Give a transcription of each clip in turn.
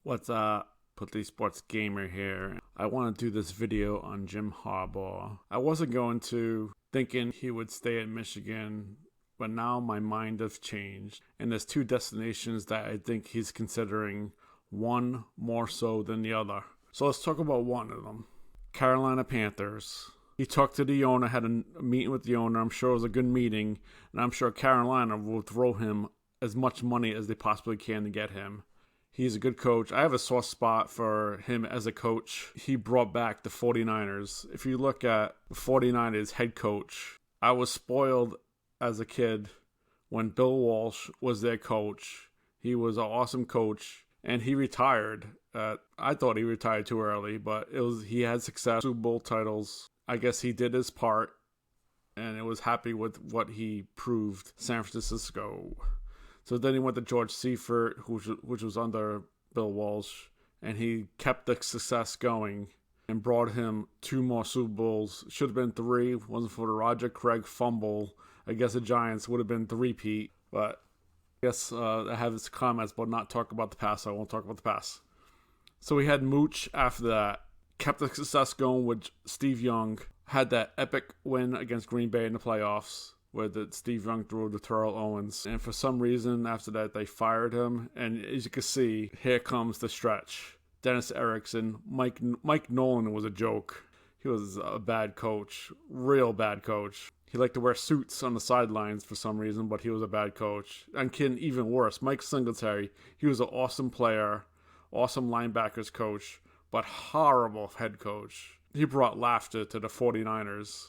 What's up? Putty Sports Gamer here. I want to do this video on Jim Harbaugh. I wasn't going to, thinking he would stay at Michigan, but now my mind has changed. And there's two destinations that I think he's considering, one more so than the other. So let's talk about one of them. Carolina Panthers. He talked to the owner, had a meeting with the owner. I'm sure it was a good meeting, and I'm sure Carolina will throw him as much money as they possibly can to get him. He's a good coach. I have a soft spot for him as a coach. He brought back the 49ers. If you look at the 49ers head coach, I was spoiled as a kid when Bill Walsh was their coach. He was an awesome coach, and he retired. I thought he retired too early, but he had success, Super Bowl titles. I guess he did his part, and it was happy with what he proved San Francisco. So then he went to George Seifert, which was under Bill Walsh, and he kept the success going and brought him 2 more Super Bowls. Should have been 3. Wasn't for the Roger Craig fumble against the Giants. Would have been 3-peat. But I guess I have his comments, but not talk about the past, so I won't talk about the past. So we had Mooch after that. Kept the success going with Steve Young. Had that epic win against Green Bay in the playoffs, where Steve Young threw to Terrell Owens. And for some reason, after that, they fired him. And as you can see, here comes the stretch. Dennis Erickson. Mike Nolan was a joke. He was a bad coach. Real bad coach. He liked to wear suits on the sidelines for some reason, but he was a bad coach. And even worse, Mike Singletary. He was an awesome player, awesome linebackers coach, but horrible head coach. He brought laughter to the 49ers.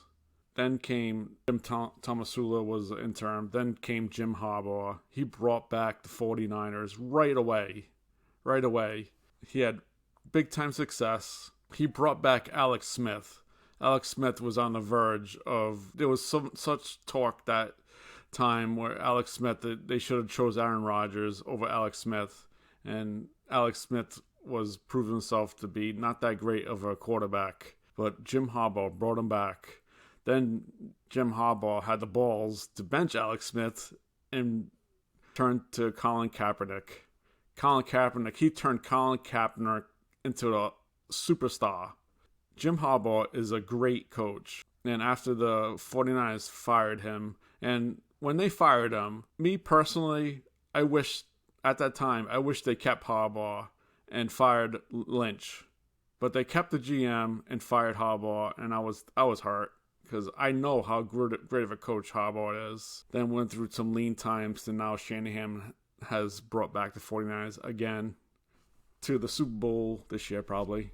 Then came Jim Tomsula was the interim. Then came Jim Harbaugh. He brought back the 49ers right away. Right away. He had big-time success. He brought back Alex Smith. Alex Smith was on the verge of... There was such talk that time where Alex Smith, they should have chose Aaron Rodgers over Alex Smith. And Alex Smith was proving himself to be not that great of a quarterback. But Jim Harbaugh brought him back. Then Jim Harbaugh had the balls to bench Alex Smith and turned to Colin Kaepernick. He turned Colin Kaepernick into a superstar. Jim Harbaugh is a great coach. And after the 49ers fired him, and when they fired him, me personally, I wish they kept Harbaugh and fired Lynch. But they kept the GM and fired Harbaugh, and I was hurt, because I know how great of a coach Harbaugh is. Then went through some lean times, and now Shanahan has brought back the 49ers again to the Super Bowl this year, probably.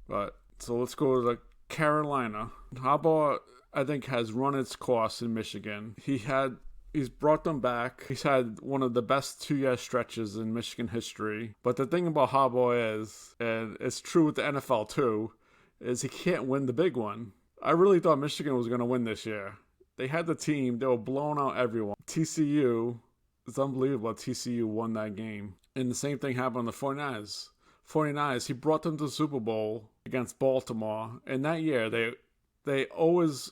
But so let's go to Carolina. Harbaugh, I think, has run its course in Michigan. He's brought them back. He's had one of the best 2-year stretches in Michigan history. But the thing about Harbaugh is, and it's true with the NFL too, is he can't win the big one. I really thought Michigan was going to win this year. They had the team. They were blowing out everyone. TCU, it's unbelievable TCU won that game. And the same thing happened on the 49ers. 49ers, he brought them to the Super Bowl against Baltimore. And that year, they always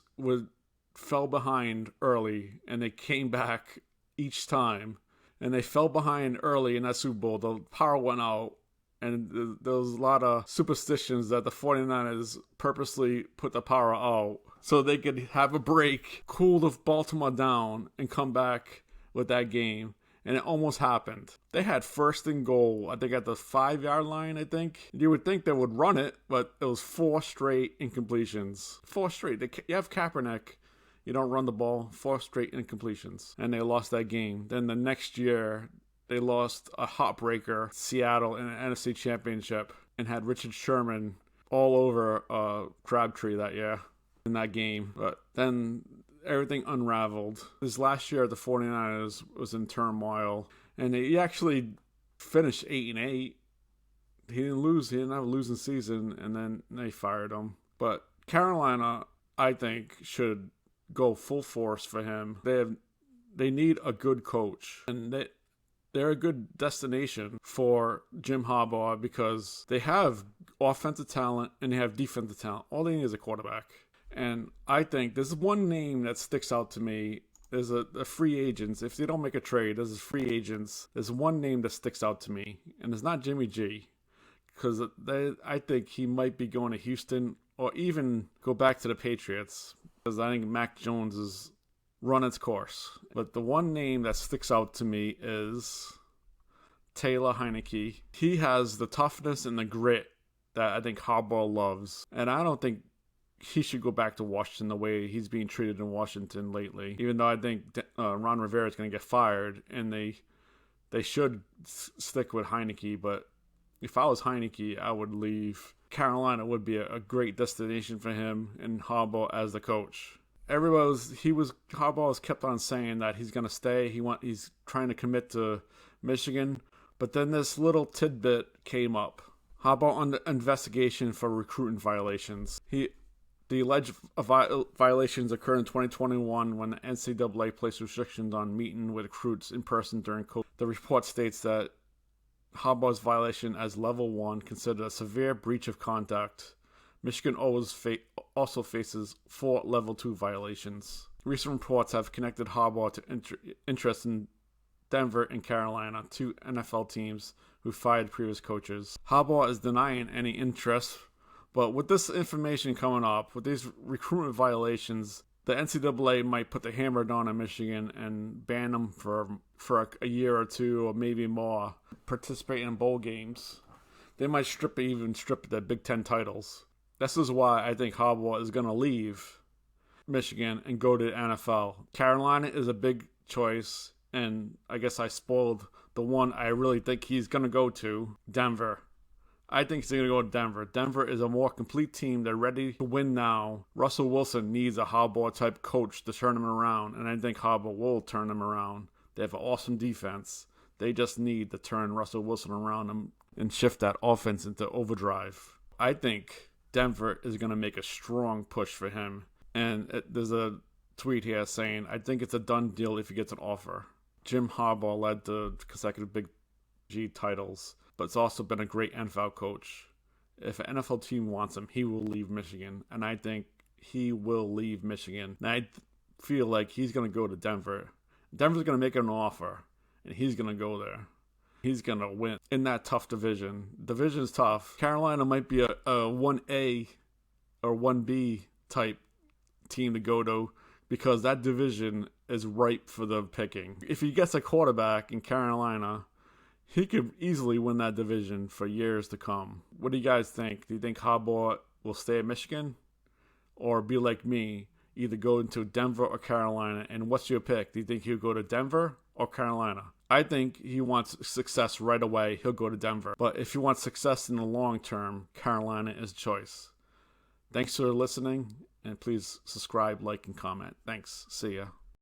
fell behind early, and they came back each time. And they fell behind early in that Super Bowl. The power went out. And there was a lot of superstitions that the 49ers purposely put the power out so they could have a break, cool the Baltimore down, and come back with that game. And it almost happened. They had 1st and goal, I think at the 5-yard line, I think. You would think they would run it, but it was 4 straight incompletions. 4 straight. You have Kaepernick. You don't run the ball. 4 straight incompletions. And they lost that game. Then the next year, they lost a heartbreaker, Seattle, in an NFC Championship, and had Richard Sherman all over Crabtree that year in that game. But then everything unraveled. This last year, the 49ers was in turmoil, and he actually finished 8-8. He didn't lose. He didn't have a losing season, and then they fired him. But Carolina, I think, should go full force for him. They need a good coach, and they're a good destination for Jim Harbaugh because they have offensive talent and they have defensive talent. All they need is a quarterback. And I think there's one name that sticks out to me there's a free agents. If they don't make a trade, there's free agents. There's one name that sticks out to me, and it's not Jimmy G, because I think he might be going to Houston or even go back to the Patriots, because I think Mac Jones has run its course. But the one name that sticks out to me is Taylor Heineke. He has the toughness and the grit that I think Harbaugh loves, and I don't think he should go back to Washington the way he's being treated in Washington lately. Even though I think Ron Rivera is going to get fired, and they should stick with Heineke. But if I was Heineke, I would leave. Carolina would be a great destination for him and Harbaugh as the coach. Harbaugh has kept on saying that he's going to stay. He's trying to commit to Michigan, but then this little tidbit came up. Harbaugh under investigation for recruiting violations. The alleged violations occurred in 2021 when the NCAA placed restrictions on meeting with recruits in person during COVID. The report states that Harbaugh's violation as level 1 considered a severe breach of conduct. Michigan also faces 4 level 2 violations. Recent reports have connected Harbaugh to interest in Denver and Carolina, 2 NFL teams who fired previous coaches. Harbaugh is denying any interest. But with this information coming up, with these recruitment violations, the NCAA might put the hammer down on Michigan and ban them for a year or 2 or maybe more participating in bowl games. They might strip the Big Ten titles. This is why I think Harbaugh is going to leave Michigan and go to the NFL. Carolina is a big choice, and I guess I spoiled the one I really think he's going to go to, Denver. I think he's going to go to Denver. Denver is a more complete team. They're ready to win now. Russell Wilson needs a Harbaugh-type coach to turn him around, and I think Harbaugh will turn them around. They have an awesome defense. They just need to turn Russell Wilson around and shift that offense into overdrive. I think Denver is going to make a strong push for him. And there's a tweet here saying, I think it's a done deal if he gets an offer. Jim Harbaugh led the consecutive Big G titles, but it's also been a great NFL coach. If an NFL team wants him, he will leave Michigan. And I think he will leave Michigan. And I feel like he's going to go to Denver. Denver's going to make him an offer, and he's going to go there. He's going to win in that tough division. Division's tough. Carolina might be a 1A or 1B type team to go to because that division is ripe for the picking. If he gets a quarterback in Carolina, he could easily win that division for years to come. What do you guys think? Do you think Harbaugh will stay at Michigan? Or be like me, either go into Denver or Carolina? And what's your pick? Do you think he'll go to Denver or Carolina? I think he wants success right away. He'll go to Denver. But if he wants success in the long term, Carolina is a choice. Thanks for listening, and please subscribe, like, and comment. Thanks. See ya.